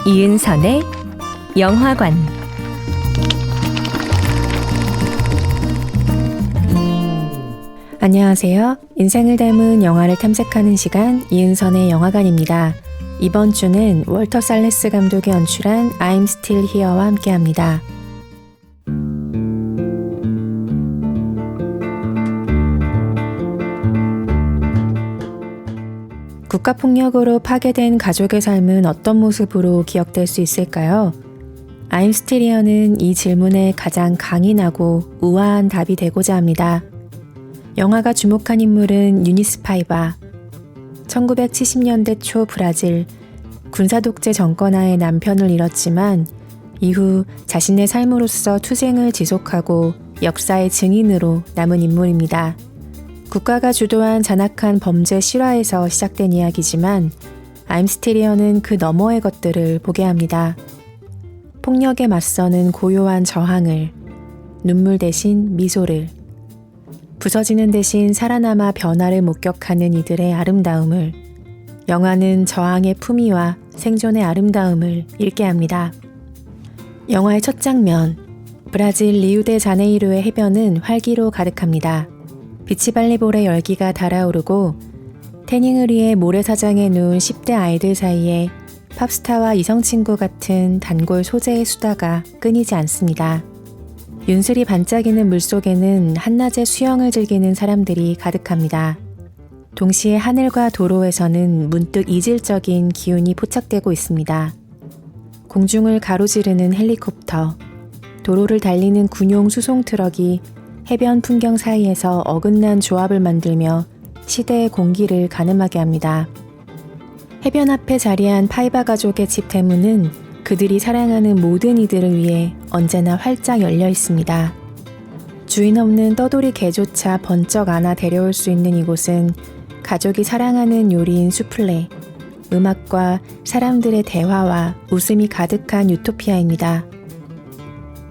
이은선의 영화관, 안녕하세요. 인생을 닮은 영화를 탐색하는 시간 이은선의 영화관입니다. 이번 주는 월터 살레스 감독이 연출한 I'm Still Here와 함께합니다. 국가폭력으로 파괴된 가족의 삶은 어떤 모습으로 기억될 수 있을까요? I'm Still Here는 이 질문에 가장 강인하고 우아한 답이 되고자 합니다. 영화가 주목한 인물은 유니스 파이바. 1970년대 초 브라질, 군사독재 정권하에 남편을 잃었지만 이후 자신의 삶으로서 투쟁을 지속하고 역사의 증인으로 남은 인물입니다. 국가가 주도한 잔악한 범죄 실화에서 시작된 이야기지만 I'm Still Here는 그 너머의 것들을 보게 합니다. 폭력에 맞서는 고요한 저항을, 눈물 대신 미소를, 부서지는 대신 살아남아 변화를 목격하는 이들의 아름다움을, 영화는 저항의 품위와 생존의 아름다움을 읽게 합니다. 영화의 첫 장면, 브라질 리우데자네이루의 해변은 활기로 가득합니다. 비치발리볼의 열기가 달아오르고 태닝을 위해 모래사장에 누운 10대 아이들 사이에 팝스타와 이성친구 같은 단골 소재의 수다가 끊이지 않습니다. 윤슬이 반짝이는 물속에는 한낮에 수영을 즐기는 사람들이 가득합니다. 동시에 하늘과 도로에서는 문득 이질적인 기운이 포착되고 있습니다. 공중을 가로지르는 헬리콥터, 도로를 달리는 군용 수송 트럭이 해변 풍경 사이에서 어긋난 조합을 만들며 시대의 공기를 가늠하게 합니다. 해변 앞에 자리한 파이바 가족의 집 대문은 그들이 사랑하는 모든 이들을 위해 언제나 활짝 열려 있습니다. 주인 없는 떠돌이 개조차 번쩍 안아 데려올 수 있는 이곳은 가족이 사랑하는 요리인 수플레, 음악과 사람들의 대화와 웃음이 가득한 유토피아입니다.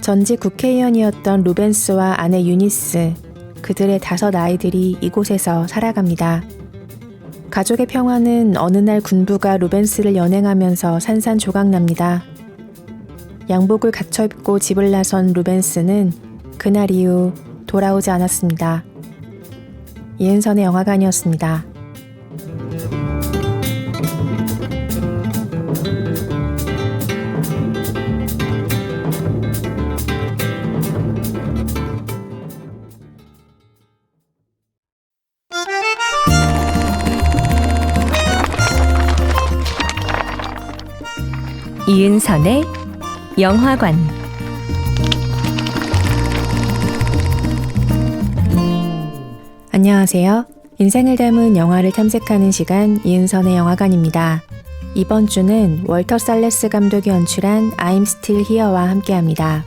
전직 국회의원이었던 루벤스와 아내 유니스, 그들의 5 아이들이 이곳에서 살아갑니다. 가족의 평화는 어느 날 군부가 루벤스를 연행하면서 산산조각납니다. 양복을 갖춰 입고 집을 나선 루벤스는 그날 이후 돌아오지 않았습니다. 이은선의 영화관이었습니다. 이은선의 영화관, 안녕하세요. 인생을 닮은 영화를 탐색하는 시간 이은선의 영화관입니다. 이번 주는 월터 살레스 감독이 연출한 I'm Still Here와 함께합니다.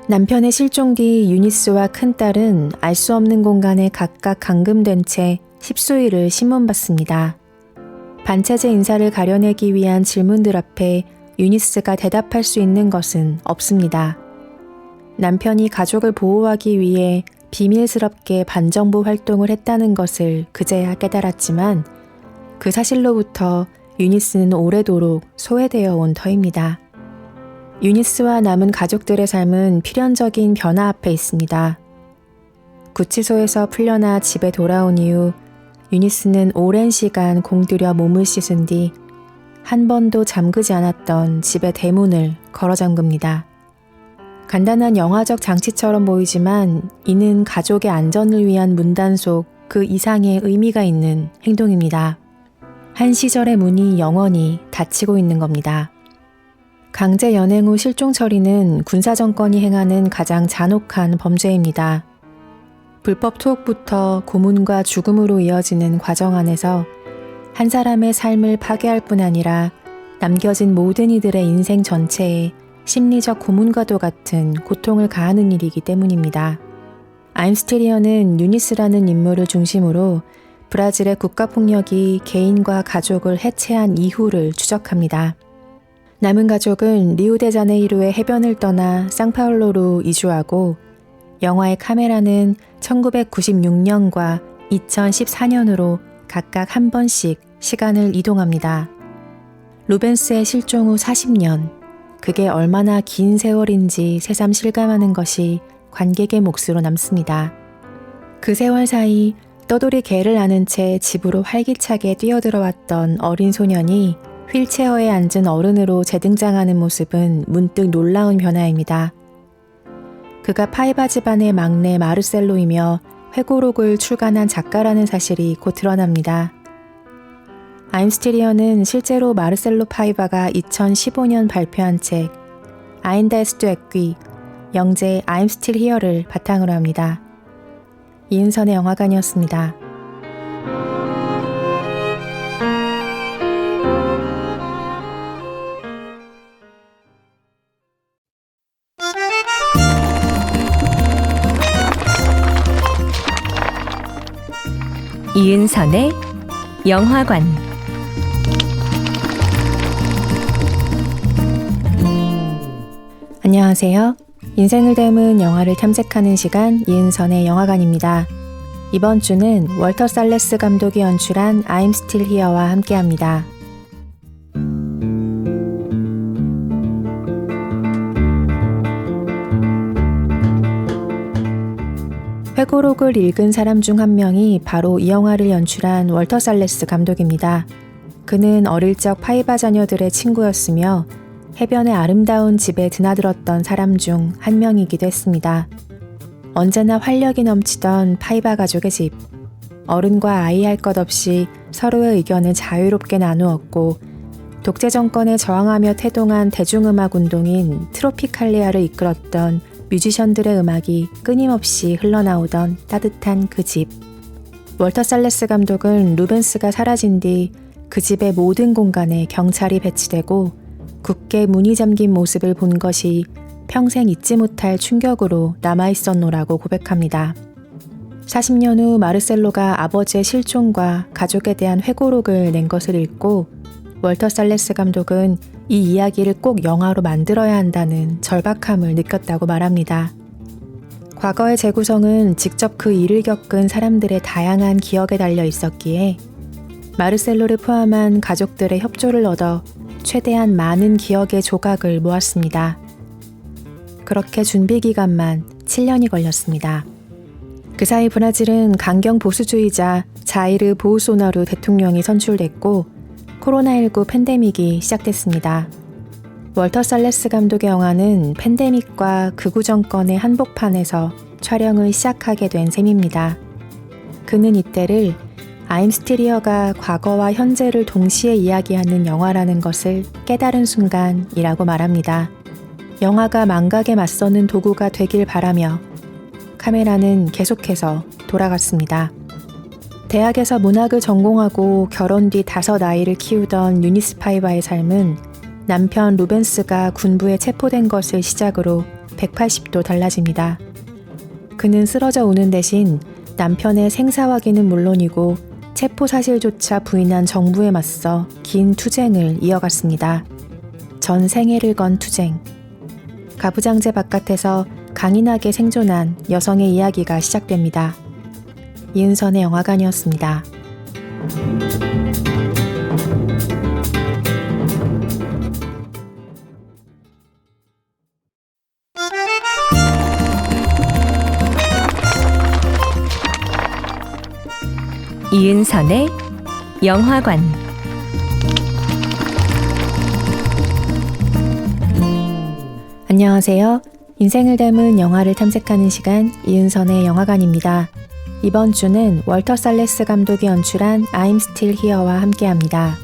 남편의 실종 뒤 유니스와 큰딸은 알 수 없는 공간에 각각 감금된 채 10수일을 신문받습니다. 반체제 인사를 가려내기 위한 질문들 앞에 유니스가 대답할 수 있는 것은 없습니다. 남편이 가족을 보호하기 위해 비밀스럽게 반정부 활동을 했다는 것을 그제야 깨달았지만 그 사실로부터 유니스는 오래도록 소외되어 온 터입니다. 유니스와 남은 가족들의 삶은 필연적인 변화 앞에 있습니다. 구치소에서 풀려나 집에 돌아온 이후 유니스는 오랜 시간 공들여 몸을 씻은 뒤 한 번도 잠그지 않았던 집의 대문을 걸어 잠급니다. 간단한 영화적 장치처럼 보이지만 이는 가족의 안전을 위한 문단 속 그 이상의 의미가 있는 행동입니다. 한 시절의 문이 영원히 닫히고 있는 겁니다. 강제 연행 후 실종 처리는 군사정권이 행하는 가장 잔혹한 범죄입니다. 불법 투옥부터 고문과 죽음으로 이어지는 과정 안에서 한 사람의 삶을 파괴할 뿐 아니라 남겨진 모든 이들의 인생 전체에 심리적 고문과도 같은 고통을 가하는 일이기 때문입니다. I'm Still Here는 유니스라는 인물을 중심으로 브라질의 국가폭력이 개인과 가족을 해체한 이후를 추적합니다. 남은 가족은 리우데자네이루의 해변을 떠나 상파울로로 이주하고 영화의 카메라는 1996년과 2014년으로 각각 한 번씩 시간을 이동합니다. 루벤스의 실종 후 40년, 그게 얼마나 긴 세월인지 새삼 실감하는 것이 관객의 몫으로 남습니다. 그 세월 사이 떠돌이 개를 안은 채 집으로 활기차게 뛰어들어왔던 어린 소년이 휠체어에 앉은 어른으로 재등장하는 모습은 문득 놀라운 변화입니다. 그가 파이바 집안의 막내 마르셀로이며 회고록을 출간한 작가라는 사실이 곧 드러납니다. I'm Still Here는 실제로 마르셀로 파이바가 2015년 발표한 책 Ainda Estou Aqui, 영재 I'm Still Here를 바탕으로 합니다. 이은선의 영화관이었습니다. 이은선의 영화관. 안녕하세요. 인생을 닮은 영화를 탐색하는 시간 이은선의 영화관입니다. 이번 주는 월터 살레스 감독이 연출한 I'm Still Here와 함께합니다. 회고록을 읽은 사람 중 한 명이 바로 이 영화를 연출한 월터 살레스 감독입니다. 그는 어릴 적 파이바 자녀들의 친구였으며 해변의 아름다운 집에 드나들었던 사람 중 한 명이기도 했습니다. 언제나 활력이 넘치던 파이바 가족의 집. 어른과 아이 할 것 없이 서로의 의견을 자유롭게 나누었고 독재 정권에 저항하며 태동한 대중음악 운동인 트로피칼리아를 이끌었던 뮤지션들의 음악이 끊임없이 흘러나오던 따뜻한 그 집. 월터 살레스 감독은 루벤스가 사라진 뒤 그 집의 모든 공간에 경찰이 배치되고 굳게 문이 잠긴 모습을 본 것이 평생 잊지 못할 충격으로 남아있었노라고 고백합니다. 40년 후 마르셀로가 아버지의 실종과 가족에 대한 회고록을 낸 것을 읽고 월터 살레스 감독은 이 이야기를 꼭 영화로 만들어야 한다는 절박함을 느꼈다고 말합니다. 과거의 재구성은 직접 그 일을 겪은 사람들의 다양한 기억에 달려 있었기에 마르셀로를 포함한 가족들의 협조를 얻어 최대한 많은 기억의 조각을 모았습니다. 그렇게 준비 기간만 7년이 걸렸습니다. 그 사이 브라질은 강경 보수주의자 자이르 보우소나루 대통령이 선출됐고 코로나19 팬데믹이 시작됐습니다. 월터 살레스 감독의 영화는 팬데믹과 극우 정권의 한복판에서 촬영을 시작하게 된 셈입니다. 그는 이때를 I'm Still Here가 과거와 현재를 동시에 이야기하는 영화라는 것을 깨달은 순간이라고 말합니다. 영화가 망각에 맞서는 도구가 되길 바라며 카메라는 계속해서 돌아갔습니다. 대학에서 문학을 전공하고 결혼 뒤 5 아이를 키우던 유니스 파이바의 삶은 남편 루벤스가 군부에 체포된 것을 시작으로 180도 달라집니다. 그는 쓰러져 우는 대신 남편의 생사 확인은 물론이고 체포 사실조차 부인한 정부에 맞서 긴 투쟁을 이어갔습니다. 전 생애를 건 투쟁. 가부장제 바깥에서 강인하게 생존한 여성의 이야기가 시작됩니다. 이은선의 영화관이었습니다. 이은선의 영화관. 안녕하세요. 인생을 닮은 영화를 탐색하는 시간 이은선의 영화관입니다. 이번 주는 월터 살레스 감독이 연출한 I'm Still Here와 함께합니다.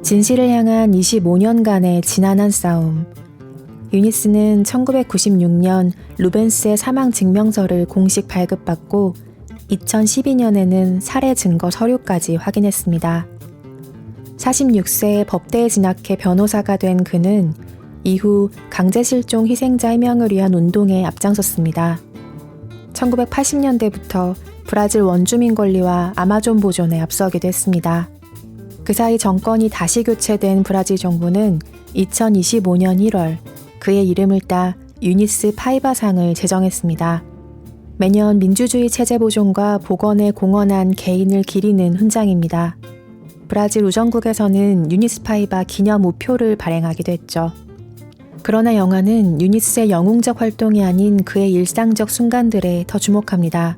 진실을 향한 25년간의 지난한 싸움. 유니스는 1996년 루벤스의 사망 증명서를 공식 발급받고 2012년에는 살해 증거 서류까지 확인했습니다. 46세에 법대에 진학해 변호사가 된 그는 이후 강제실종 희생자 해명을 위한 운동에 앞장섰습니다. 1980년대부터 브라질 원주민 권리와 아마존 보존에 앞서기도 했습니다. 그 사이 정권이 다시 교체된 브라질 정부는 2025년 1월 그의 이름을 따 유니스 파이바상을 제정했습니다. 매년 민주주의 체제 보존과 복원에 공헌한 개인을 기리는 훈장입니다. 브라질 우정국에서는 유니스 파이바 기념 우표를 발행하기도 했죠. 그러나 영화는 유니스의 영웅적 활동이 아닌 그의 일상적 순간들에 더 주목합니다.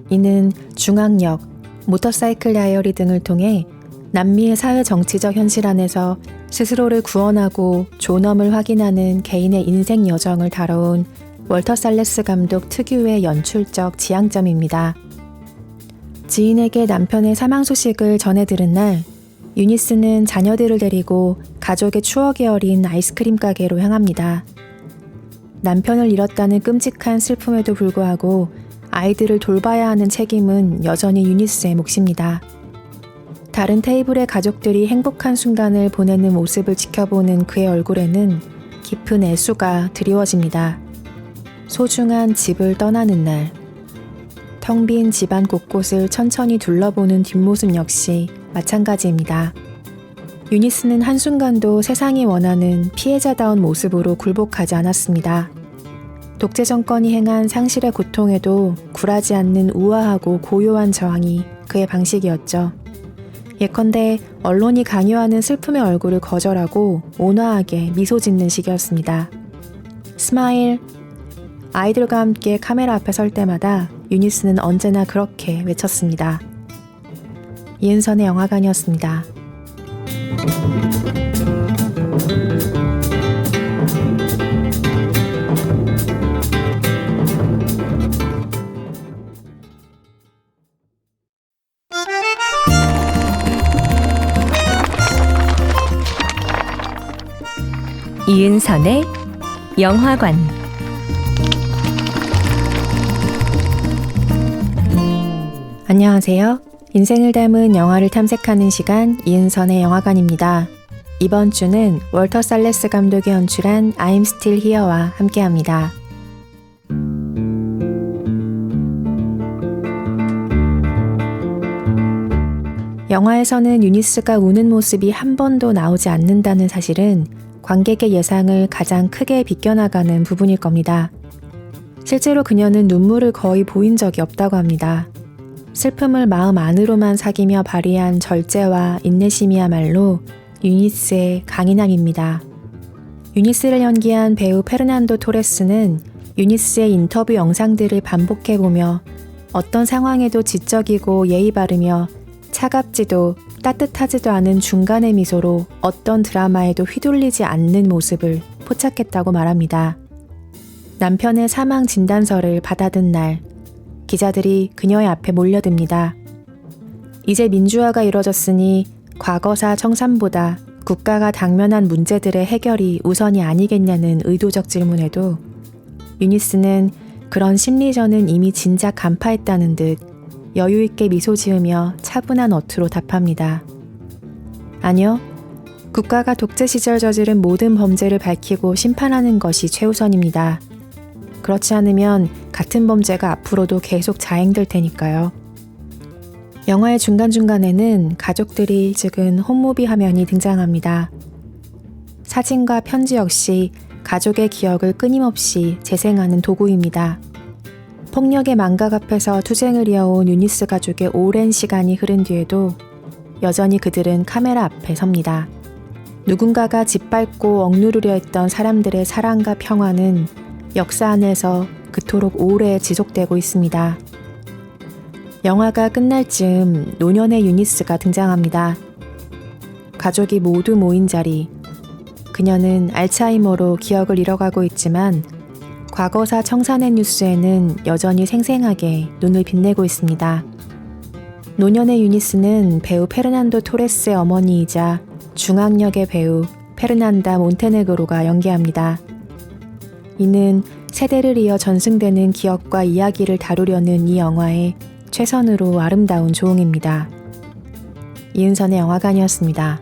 이는 중앙역, 모터사이클 다이어리 등을 통해 남미의 사회 정치적 현실 안에서 스스로를 구원하고 존엄을 확인하는 개인의 인생 여정을 다뤄온 월터 살레스 감독 특유의 연출적 지향점입니다. 지인에게 남편의 사망 소식을 전해 들은 날, 유니스는 자녀들을 데리고 가족의 추억이 어린 아이스크림 가게로 향합니다. 남편을 잃었다는 끔찍한 슬픔에도 불구하고 아이들을 돌봐야 하는 책임은 여전히 유니스의 몫입니다. 다른 테이블의 가족들이 행복한 순간을 보내는 모습을 지켜보는 그의 얼굴에는 깊은 애수가 드리워집니다. 소중한 집을 떠나는 날, 텅 빈 집안 곳곳을 천천히 둘러보는 뒷모습 역시 마찬가지입니다. 유니스는 한순간도 세상이 원하는 피해자다운 모습으로 굴복하지 않았습니다. 독재 정권이 행한 상실의 고통에도 굴하지 않는 우아하고 고요한 저항이 그의 방식이었죠. 예컨대 언론이 강요하는 슬픔의 얼굴을 거절하고 온화하게 미소 짓는 식이었습니다. 스마일. 아이들과 함께 카메라 앞에 설 때마다 유니스는 언제나 그렇게 외쳤습니다. 이은선의 영화관이었습니다. 이은선의 영화관, 안녕하세요. 인생을 담은 영화를 탐색하는 시간 이은선의 영화관입니다. 이번 주는 월터 살레스 감독이 연출한 I'm Still Here와 함께합니다. 영화에서는 유니스가 우는 모습이 한 번도 나오지 않는다는 사실은 관객의 예상을 가장 크게 비껴나가는 부분일 겁니다. 실제로 그녀는 눈물을 거의 보인 적이 없다고 합니다. 슬픔을 마음 안으로만 사귀며 발휘한 절제와 인내심이야말로 유니스의 강인함입니다. 유니스를 연기한 배우 페르난도 토레스는 유니스의 인터뷰 영상들을 반복해보며 어떤 상황에도 지적이고 예의 바르며 차갑지도 따뜻하지도 않은 중간의 미소로 어떤 드라마에도 휘둘리지 않는 모습을 포착했다고 말합니다. 남편의 사망 진단서를 받아든 날, 기자들이 그녀의 앞에 몰려듭니다. 이제 민주화가 이뤄졌으니 과거사 청산보다 국가가 당면한 문제들의 해결이 우선이 아니겠냐는 의도적 질문에도 유니스는 그런 심리전은 이미 진작 간파했다는 듯 여유있게 미소 지으며 차분한 어투로 답합니다. 아니요. 국가가 독재 시절 저지른 모든 범죄를 밝히고 심판하는 것이 최우선입니다. 그렇지 않으면 같은 범죄가 앞으로도 계속 자행될 테니까요. 영화의 중간중간에는 가족들이 찍은 홈무비 화면이 등장합니다. 사진과 편지 역시 가족의 기억을 끊임없이 재생하는 도구입니다. 폭력의 망각 앞에서 투쟁을 이어온 유니스 가족의 오랜 시간이 흐른 뒤에도 여전히 그들은 카메라 앞에 섭니다. 누군가가 짓밟고 억누르려 했던 사람들의 사랑과 평화는 역사 안에서 그토록 오래 지속되고 있습니다. 영화가 끝날 즈음 노년의 유니스가 등장합니다. 가족이 모두 모인 자리. 그녀는 알츠하이머로 기억을 잃어가고 있지만 과거사 청산의 뉴스에는 여전히 생생하게 눈을 빛내고 있습니다. 노년의 유니스는 배우 페르난도 토레스의 어머니이자 중앙역의 배우 페르난다 몬테네그로가 연기합니다. 이는 세대를 이어 전승되는 기억과 이야기를 다루려는 이 영화의 최선으로 아름다운 조응입니다. 이은선의 영화관이었습니다.